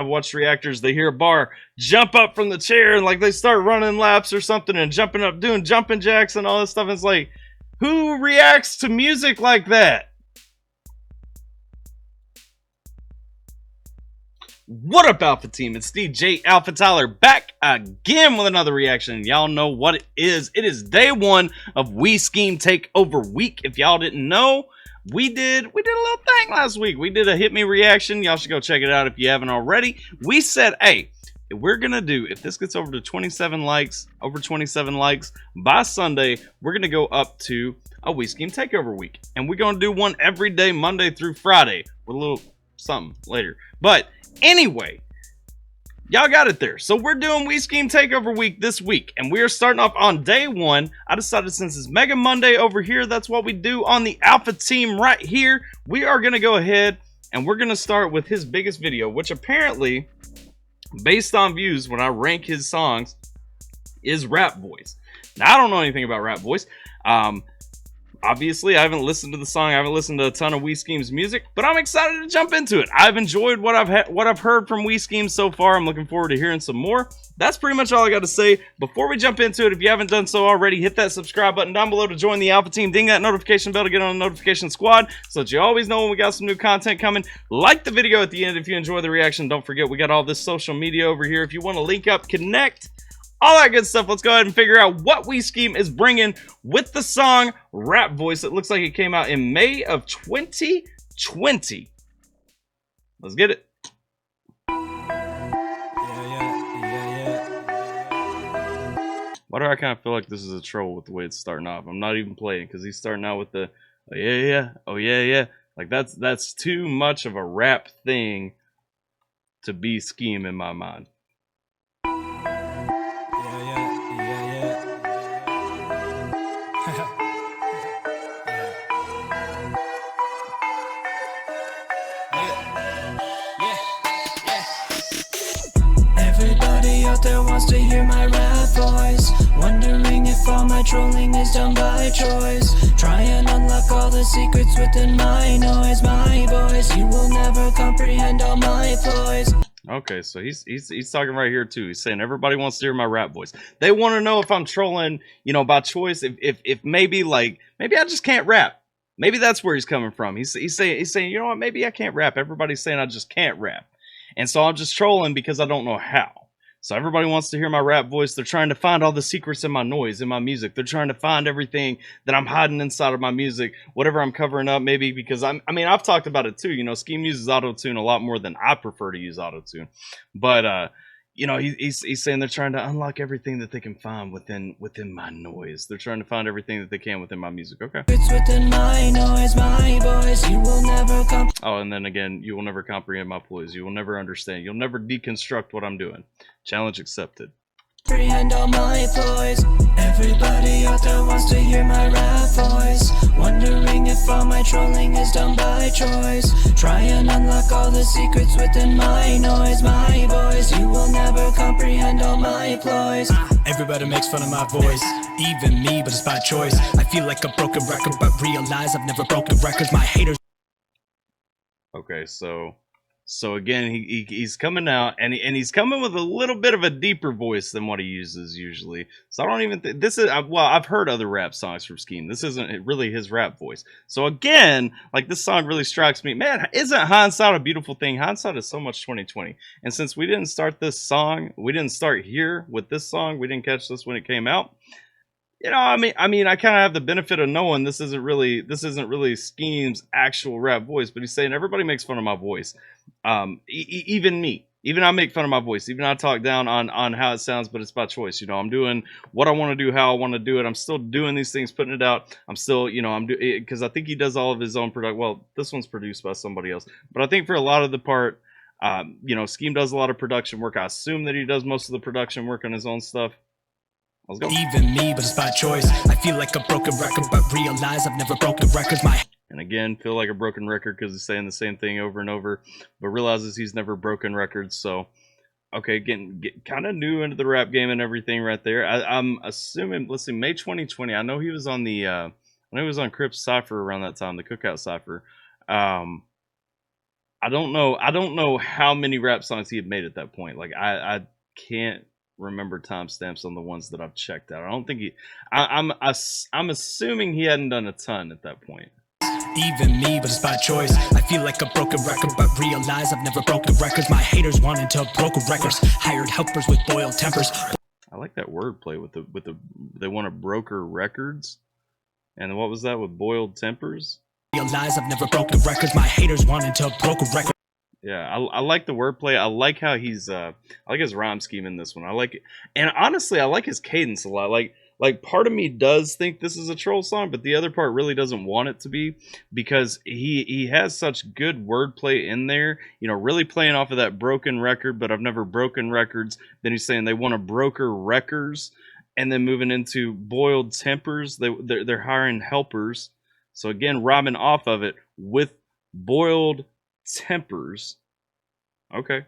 watched reactors. They hear a bar, jump up from the chair, and like they start running laps or something and jumping up, doing jumping jacks and all this stuff. And it's like, who reacts to music like that? What up, Alpha Team? It's DJ AlphaTyler back again with another reaction. Y'all know what it is. It is day one of We Scheme Takeover week. If y'all didn't know, we did a little thing last week. We did a Hit Me reaction. Y'all should go check it out if you haven't already. We said, hey, we're gonna do, if this gets over to 27 likes, by Sunday, we're gonna go up to a We Scheme Takeover week. And we're gonna do one every day, Monday through Friday, with a little something later. But anyway, y'all got it there. So we're doing We Scheme Takeover week this week, and we are starting off on day one. I decided since it's Mega Monday over here, that's what we do on the Alpha Team right here. We are going to go ahead and we're going to start with his biggest video, which apparently, based on views, when I rank his songs, is Rap Voice. Now, I don't know anything about Rap Voice. Obviously, I haven't listened to the song. I haven't listened to a ton of We Scheme's music, but I'm excited to jump into it. I've enjoyed what I've heard from We Scheme so far. I'm looking forward to hearing some more. That's pretty much all I got to say. Before we jump into it, if you haven't done so already, hit that subscribe button down below to join the Alpha Team. Ding that notification bell to get on the notification squad so that you always know when we got some new content coming. Like the video at the end if you enjoy the reaction. Don't forget, we got all this social media over here. If you want to link up, connect, all that good stuff. Let's go ahead and figure out what We Scheme is bringing with the song Rap Voice. It looks like it came out in May of 2020. Let's get it. Why do I kind of feel like this is a troll with the way it's starting off? I'm not even playing because he's starting out with the oh yeah yeah, oh yeah yeah. Like that's too much of a rap thing to be Scheme in my mind. Everybody out there wants to hear my rap voice, wondering if all my trolling is done by choice. Try and unlock all the secrets within my noise, my voice. You will never comprehend all my ploys. Okay, so he's talking right here too. He's saying everybody wants to hear my rap voice. They want to know if I'm trolling, you know, by choice. If maybe I just can't rap. Maybe that's where he's coming from. He's saying, you know what? Maybe I can't rap. Everybody's saying I just can't rap. And so I'm just trolling because I don't know how. So everybody wants to hear my rap voice. They're trying to find all the secrets in my noise, in my music. They're trying to find everything that I'm hiding inside of my music, whatever I'm covering up, maybe because I mean, I've talked about it too. You know, Scheme uses auto-tune a lot more than I prefer to use auto-tune. But, you know, he's saying they're trying to unlock everything that they can find within my noise. They're trying to find everything that they can within my music. Okay. It's within my noise, my voice. You will never come. Oh, and then again, you will never comprehend my ploys. You will never understand. You'll never deconstruct what I'm doing. Challenge accepted. Comprehend all my ploys. Everybody out there wants to hear my rap voice, wondering if all my trolling is done by choice. Try and unlock all the secrets within my noise, my voice. You will never comprehend all my ploys. Everybody makes fun of my voice, even me, but it's by choice. I feel like a broken record, but realize I've never broken records. My haters. Okay, so again, he's coming out, and he's coming with a little bit of a deeper voice than what he uses usually. So I don't even think this is, well, I've heard other rap songs from Scheme. This isn't really his rap voice. So again, like, this song really strikes me. Man, isn't hindsight a beautiful thing? Hindsight is so much 2020. And since we didn't start this song, we didn't start here with this song, we didn't catch this when it came out. You know, I mean, I kind of have the benefit of knowing this isn't really Scheme's actual rap voice, but he's saying everybody makes fun of my voice. Even me, even I make fun of my voice. Even I talk down on how it sounds, but it's by choice. You know, I'm doing what I want to do, how I want to do it. I'm still doing these things, putting it out. I'm still, you know, I'm doing, because I think he does all of his own product. Well, this one's produced by somebody else, but I think for a lot of the part, you know, Scheme does a lot of production work. I assume that he does most of the production work on his own stuff. Let's go. Even me, but it's by choice. I feel like a broken record, but realize I've never broken records. And again, feel like a broken record because he's saying the same thing over and over, but realizes he's never broken records. So, okay, getting kind of new into the rap game and everything right there. I'm assuming, let's see, May 2020. I know he was on the, I know he was on Crip's Cypher around that time, the Cookout Cypher. I don't know how many rap songs he had made at that point. Like I can't remember timestamps on the ones that I've checked out. I don't think I'm assuming he hadn't done a ton at that point. Even me, but it's by choice. I feel like a broken record, but realize I've never broken records. My haters wanted to broke records, hired helpers with boiled tempers. I like that wordplay with the they want to broker records, and what was that with boiled tempers? Realize I've never broken records. My haters wanted to broke records. Yeah, I like the wordplay. I like how he's I like his rhyme scheme in this one. I like it, and honestly, I like his cadence a lot. Like part of me does think this is a troll song, but the other part really doesn't want it to be, because he has such good wordplay in there. You know, really playing off of that broken record, but I've never broken records. Then he's saying they want to broker records, and then moving into boiled tempers. They're hiring helpers. So again, rhyming off of it with boiled tempers. Okay.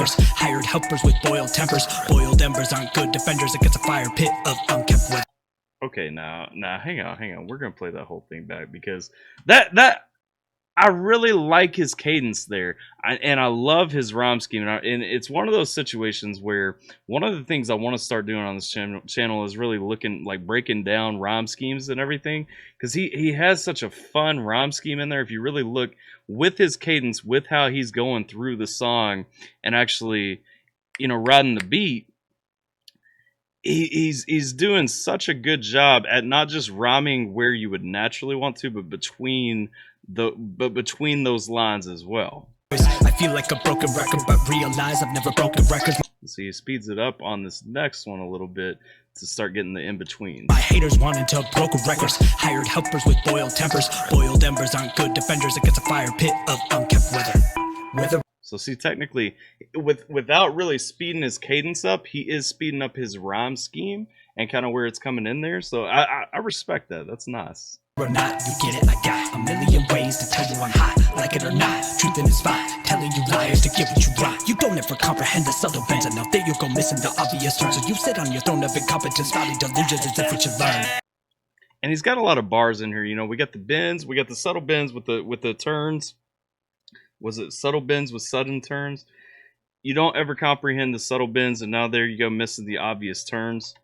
Hired helpers with boiled tempers. Boiled embers aren't good defenders against a fire pit of unkept weather. Okay, now hang on. We're gonna play that whole thing back, because that I really like his cadence there, and I love his rhyme scheme, and it's one of those situations where one of the things I want to start doing on this channel is really looking, like, breaking down rhyme schemes and everything, because he has such a fun rhyme scheme in there. If you really look with his cadence, with how he's going through the song and actually, you know, riding the beat, he's doing such a good job at not just rhyming where you would naturally want to, but between those lines as well. I feel like a broken record, but realize I've never broken records. So he speeds it up on this next one a little bit to start getting the in-between. My haters wanted to broke records, hired helpers with boiled tempers. Boiled embers aren't good defenders against a fire pit of unkept weather. So see, technically, without really speeding his cadence up, he is speeding up his rhyme scheme and kind of where it's coming in there. So I respect that. That's nice. Or not, you get it. I got a million ways to tell you I'm hot, like it or not. Truth in his spot, telling you liars to give what you want. You don't ever comprehend the subtle bends, and now there you go missing the obvious turns. So you sit on your throne of incompetence, valley delusions as if what you learn. And he's got a lot of bars in here. You know, we got the bends, we got the subtle bends with the turns. Was it subtle bends with sudden turns? You don't ever comprehend the subtle bends, and now there you go missing the obvious turns.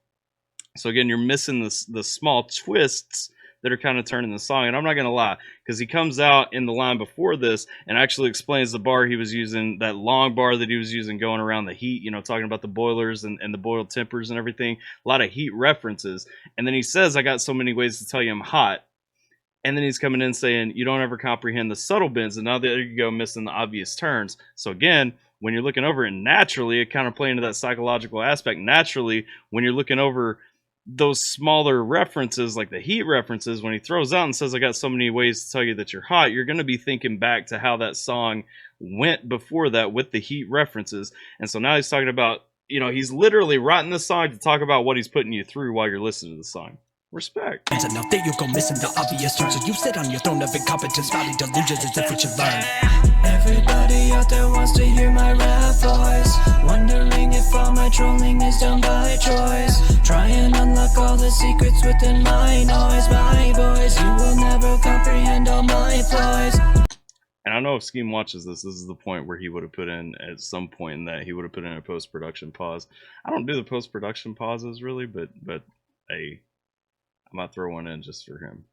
So again, you're missing the small twists that are kind of turning the song. And I'm not going to lie, because he comes out in the line before this and actually explains the bar he was using, that long bar that he was using going around the heat, you know, talking about the boilers and the boiled tempers and everything. A lot of heat references. And then he says, I got so many ways to tell you I'm hot. And then he's coming in saying, you don't ever comprehend the subtle bends. And now there you go, missing the obvious turns. So again, when you're looking over it naturally, it kind of plays into that psychological aspect. Naturally, when you're looking over those smaller references, like the heat references, when he throws out and says, I got so many ways to tell you that you're hot, you're going to be thinking back to how that song went before that with the heat references. And so now he's talking about, you know, he's literally writing the song to talk about what he's putting you through while you're listening to the song. Respect. And now there you go missing the obvious turns. So you sit on your throne of incompetence, valley delusions as if what you learn. Everybody out there wants to hear my rap voice, wondering if all my trolling is done by choice. Try and unlock all the secrets within my noise. My boys, you will never comprehend all my ploys. And I know if Skeem watches this is the point where he would have put in, at some point in that, he would have put in a post-production pause. I don't do the post-production pauses really, but hey, I might throw one in just for him.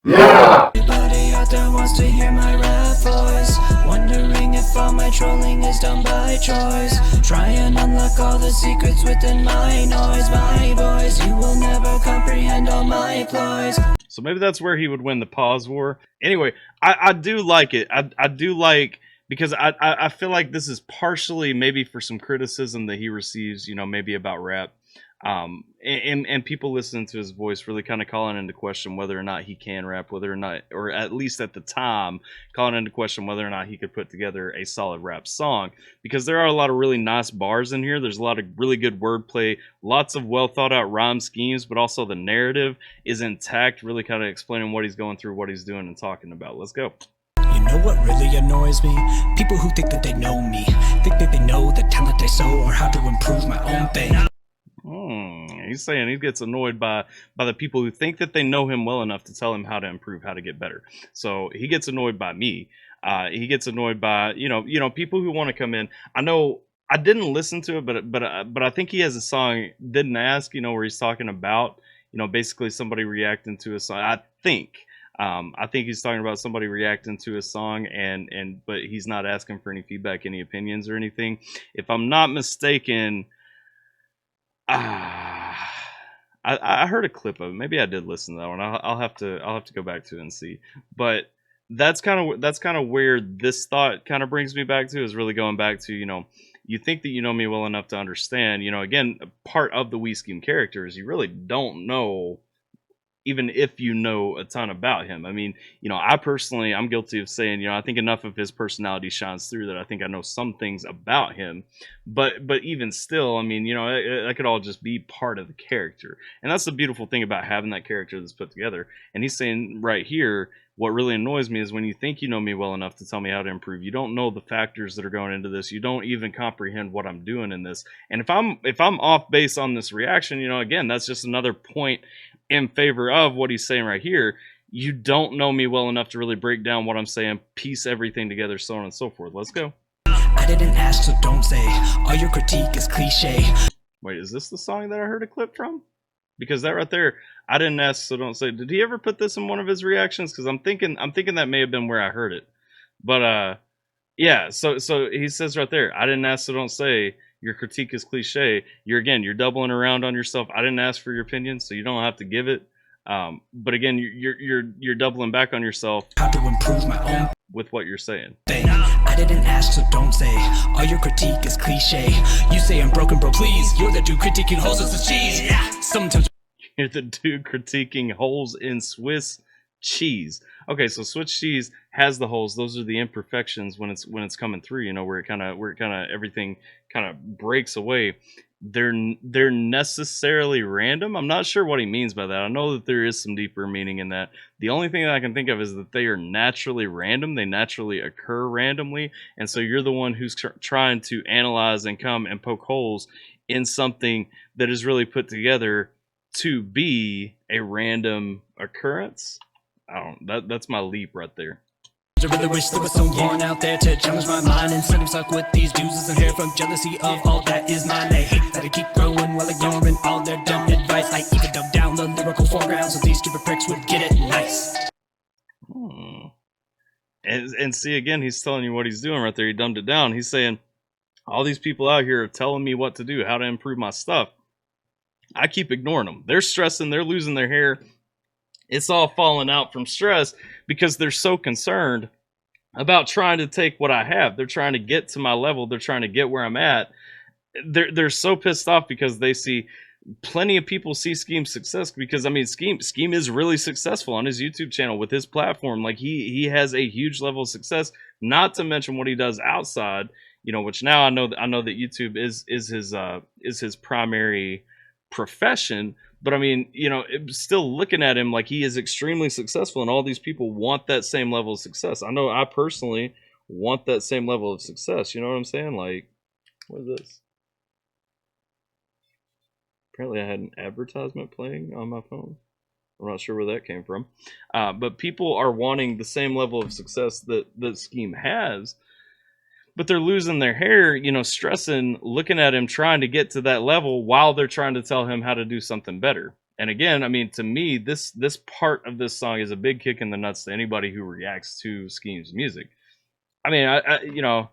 Everybody out there wants to hear my rap voice, wondering if all my trolling is done by choice. Try and unlock all the secrets within my noise. My boys, you will never comprehend all my ploys. So maybe that's where he would win the pause war. Anyway, I do like it. I do like, because I feel like this is partially maybe for some criticism that he receives, you know, maybe about rap. And people listening to his voice really kind of calling into question whether or not he can rap, whether or not, or at least at the time, calling into question whether or not he could put together a solid rap song. Because there are a lot of really nice bars in here. There's a lot of really good wordplay, lots of well thought out rhyme schemes, but also the narrative is intact, really kind of explaining what he's going through, what he's doing and talking about. Let's go. You know what really annoys me? People who think that they know me, think that they know the talent I sow or how to improve my own thing. He's saying he gets annoyed by the people who think that they know him well enough to tell him how to improve, how to get better. So he gets annoyed by me. He gets annoyed by people who want to come in. I know I didn't listen to it, but I think he has a song, Didn't Ask, where he's talking about basically somebody reacting to a song. I think he's talking about somebody reacting to a song, but he's not asking for any feedback, any opinions or anything. If I'm not mistaken, I heard a clip of it. Maybe I did listen to that one. I'll have to go back to it and see. But that's kind of where this thought kind of brings me back to, is really going back to, you think that you know me well enough to understand, again, part of the We Scheme character is you really don't know, even if you know a ton about him. I mean, I personally, I'm guilty of saying, I think enough of his personality shines through that I think I know some things about him. But even still, I mean, that could all just be part of the character. And that's the beautiful thing about having that character that's put together. And he's saying right here, what really annoys me is when you think you know me well enough to tell me how to improve, you don't know the factors that are going into this. You don't even comprehend what I'm doing in this. And if I'm off base on this reaction, again, that's just another point in favor of what he's saying right here. You don't know me well enough to really break down what I'm saying, piece everything together, so on and so forth. Let's go. I didn't ask, so don't say. All your critique is cliche. Wait, is this the song that I heard a clip from? Because that right there, I didn't ask, so don't say. Did he ever put this in one of his reactions? Because I'm thinking that may have been where I heard it. But yeah. So he says right there, I didn't ask, so don't say. Your critique is cliche. You're doubling around on yourself. I didn't ask for your opinion, so you don't have to give it. But again, you're doubling back on yourself. How to improve my own with what you're saying. I didn't ask, so don't say. All your critique is cliche. You say I'm broken, bro, please. You're the dude critiquing holes in Swiss cheese. Yeah. Sometimes you're the dude critiquing holes in Swiss cheese. Okay, so Swiss cheese has the holes. Those are the imperfections when it's coming through. Where it kind of everything kind of breaks away. They're necessarily random. I'm not sure what he means by that. I know that there is some deeper meaning in that. The only thing that I can think of is that they are naturally random. They naturally occur randomly. And so you're the one who's trying to analyze and come and poke holes in something that is really put together to be a random occurrence. That's my leap right there. I really wish there was someone out there to challenge my mind instead of stuck with these dudes and hair from jealousy of all that is mine. They hate that I keep growing while ignoring all their dumb advice. I even dumbed down the lyrical foreground so these stupid pricks would get it nice. And see, again, he's telling you what he's doing right there. He dumbed it down. He's saying, all these people out here are telling me what to do, how to improve my stuff. I keep ignoring them. They're stressing. They're losing their hair. It's all falling out from stress because they're so concerned about trying to take what I have. They're trying to get to my level. They're trying to get where I'm at. They're so pissed off because they see plenty of people see Skeem's success, because I mean Skeem is really successful on his YouTube channel with his platform. Like he has a huge level of success, not to mention what he does outside, which now I know that YouTube is his primary profession. But I mean, still looking at him like he is extremely successful, and all these people want that same level of success. I know I personally want that same level of success. You know what I'm saying? Like, what is this? Apparently I had an advertisement playing on my phone. I'm not sure where that came from. But people are wanting the same level of success that Skeem has. But they're losing their hair, stressing, looking at him, trying to get to that level while they're trying to tell him how to do something better. And again, I mean, to me, this part of this song is a big kick in the nuts to anybody who reacts to Skeem's music. I mean, I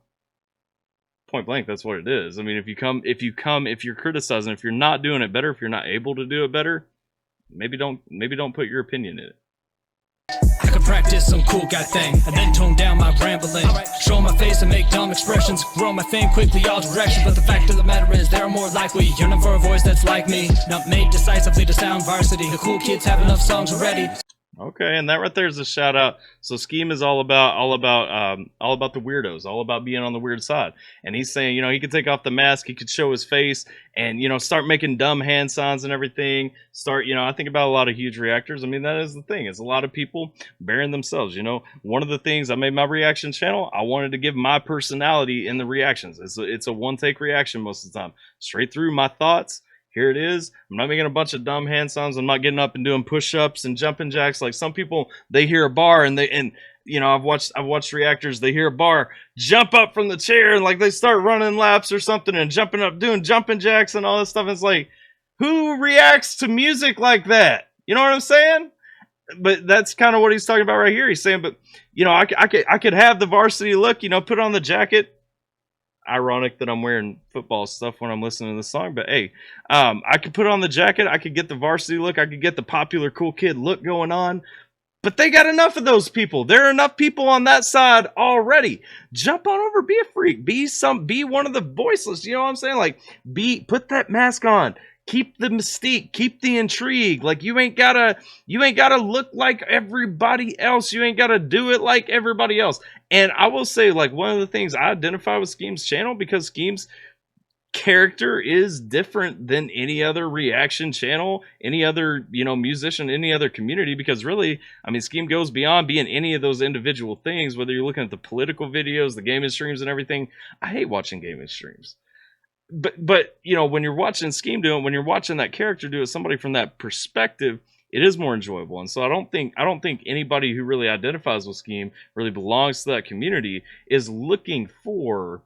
point blank, that's what it is. I mean, if you're criticizing, if you're not doing it better, if you're not able to do it better, maybe don't put your opinion in it. I could practice some cool guy thing and then tone down my rambling. Show my face and make dumb expressions, grow my fame quickly all directions. But the fact of the matter is they're more likely yearning for a voice that's like me, not made decisively to sound varsity. The cool kids have enough songs already. Okay, and that right there is a shout out. So Skeem is all about the weirdos, all about being on the weird side. And he's saying, he could take off the mask, he could show his face, and start making dumb hand signs and everything. I think about a lot of huge reactors. I mean, that is the thing. It's a lot of people bearing themselves. One of the things I made my reaction channel, I wanted to give my personality in the reactions. It's a one take reaction most of the time, straight through my thoughts. here it is. I'm not making a bunch of dumb hand sounds. I'm not getting up and doing push-ups and jumping jacks. Like some people, they hear a bar and you know, I've watched reactors, they hear a bar, jump up from the chair and like they start running laps or something and jumping up, doing jumping jacks and all this stuff. It's like, who reacts to music like that? You know what I'm saying? But that's kind of what he's talking about right here. He's saying, but you know, I could have the varsity look, you know, put on the jacket. Ironic that I'm wearing football stuff when I'm listening to the song, but hey, I could put on the jacket. I could get the varsity look. I could get the popular cool kid look going on. But they got enough of those people. There are enough people on that side already. Jump on over, be a freak, be one of the voiceless. You know what I'm saying? Like, put that mask on. Keep the mystique, keep the intrigue. Like you ain't gotta look like everybody else. You ain't gotta do it like everybody else. And I will say, like, one of the things I identify with Skeem's channel, because Skeem's character is different than any other reaction channel, any other, you know, musician, any other community, because really, I mean, Skeem goes beyond being any of those individual things, whether you're looking at the political videos, the gaming streams and everything. I hate watching gaming streams. But you know, when you're watching Skeem do it, when you're watching that character do it, somebody from that perspective, it is more enjoyable. And so I don't think anybody who really identifies with Skeem, really belongs to that community, is looking for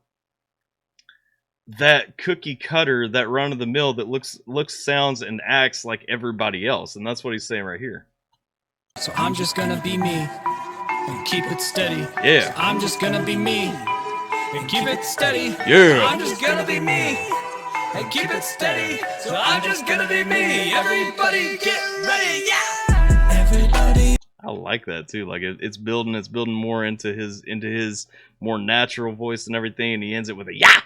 that cookie cutter, that run of the mill that looks, sounds, and acts like everybody else. And that's what he's saying right here. So I'm just gonna be me and keep it steady. Yeah. So I'm just gonna be me and keep it steady. Yeah. I'm just gonna be me and keep it steady. So I'm just gonna be me. Everybody get ready, yeah. Everybody. I like that too. Like it's building more into his more natural voice and everything, and he ends it with a yeah.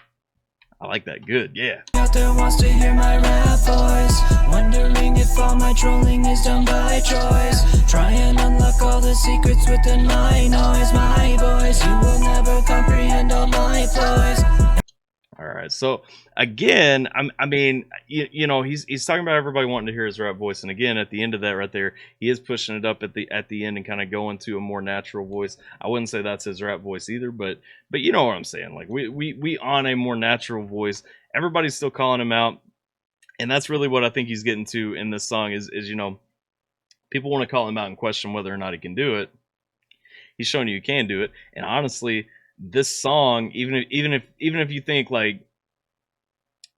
I like that. Good, yeah. Out there wants to hear my rap voice, wondering if all my trolling is done by choice. Try and unlock all the secrets within my noise, my voice. You will never comprehend all my ploys. All right, so again, I mean, you know, he's talking about everybody wanting to hear his rap voice, and again, at the end of that right there, he is pushing it up at the end and kind of going to a more natural voice. I wouldn't say that's his rap voice either, but you know what I'm saying. Like we on a more natural voice. Everybody's still calling him out, and that's really what I think he's getting to in this song is you know, people want to call him out and question whether or not he can do it. He's showing you can do it, and honestly, this song, even if you think like,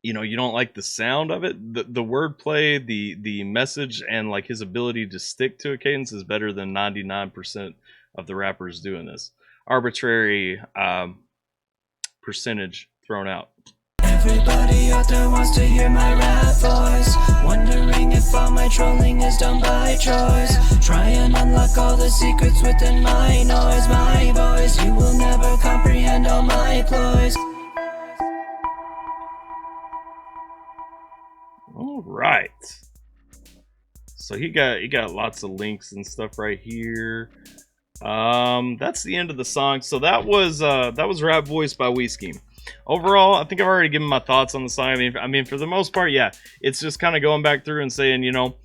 you know, you don't like the sound of it, the wordplay, the message, and like his ability to stick to a cadence is better than 99% of the rappers doing this. Arbitrary percentage thrown out. Everybody out there wants to hear my rap voice, wondering if all my trolling is done by choice. Try and unlock all the secrets within my noise, my voice. You will never comprehend all my ploys. All right. So he got lots of links and stuff right here. That's the end of the song. So that was Rap Voice by Skeem. Overall, I think I've already given my thoughts on the song. I mean, for the most part, yeah, it's just kind of going back through and saying, you know,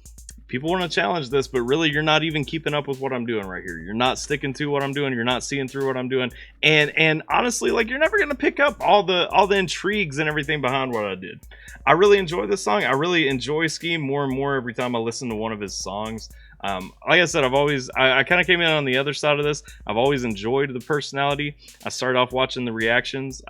people want to challenge this, but really, you're not even keeping up with what I'm doing right here. You're not sticking to what I'm doing. You're not seeing through what I'm doing. And honestly, like, you're never gonna pick up all the intrigues and everything behind what I did. I really enjoy this song. I really enjoy Skeem more and more every time I listen to one of his songs. Like I said, I kind of came in on the other side of this. I've always enjoyed the personality. I started off watching the reactions.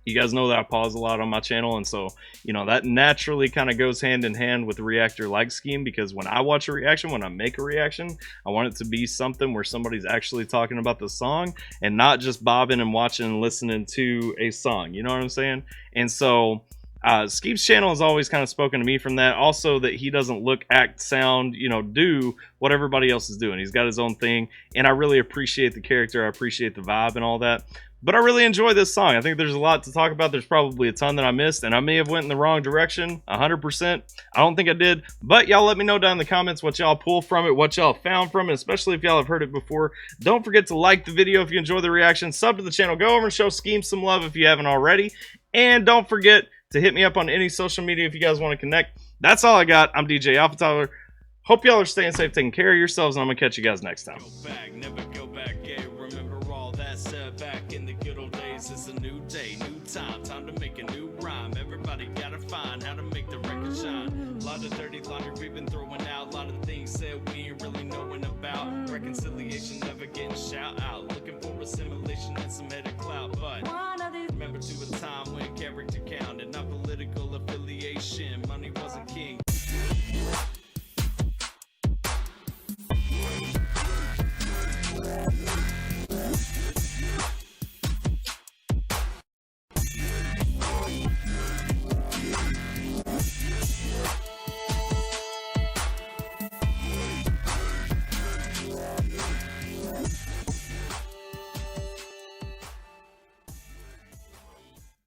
You guys know that I pause a lot on my channel, and so, you know, that naturally kind of goes hand in hand with a reactor like Skeem, because when I watch a reaction, when I make a reaction, I want it to be something where somebody's actually talking about the song and not just bobbing and watching and listening to a song. You know what I'm saying? And so Skeem's channel has always kind of spoken to me from that. Also, that he doesn't look, act, sound, you know, do what everybody else is doing. He's got his own thing, and I really appreciate the character. I appreciate the vibe and all that. But I really enjoy this song. I think there's a lot to talk about. There's probably a ton that I missed, and I may have went in the wrong direction, 100%. I don't think I did. But y'all let me know down in the comments what y'all pull from it, what y'all found from it, especially if y'all have heard it before. Don't forget to like the video if you enjoy the reaction. Sub to the channel. Go over and show Skeem some love if you haven't already. And don't forget to hit me up on any social media if you guys want to connect. That's all I got. I'm DJ AlphaTyler. Hope y'all are staying safe, taking care of yourselves, and I'm going to catch you guys next time. Go back, never go back, yeah. Remember all that said back in the good old days. It's a new day, new time to make a new rhyme. everybody gotta find how to make the record shine. A lot of dirty laundry we've been throwing out, a lot of things said we ain't really knowing about. Reconciliation never getting shout out, looking for assimilation and some headed clout. But remember to a time when character counted, not political affiliation.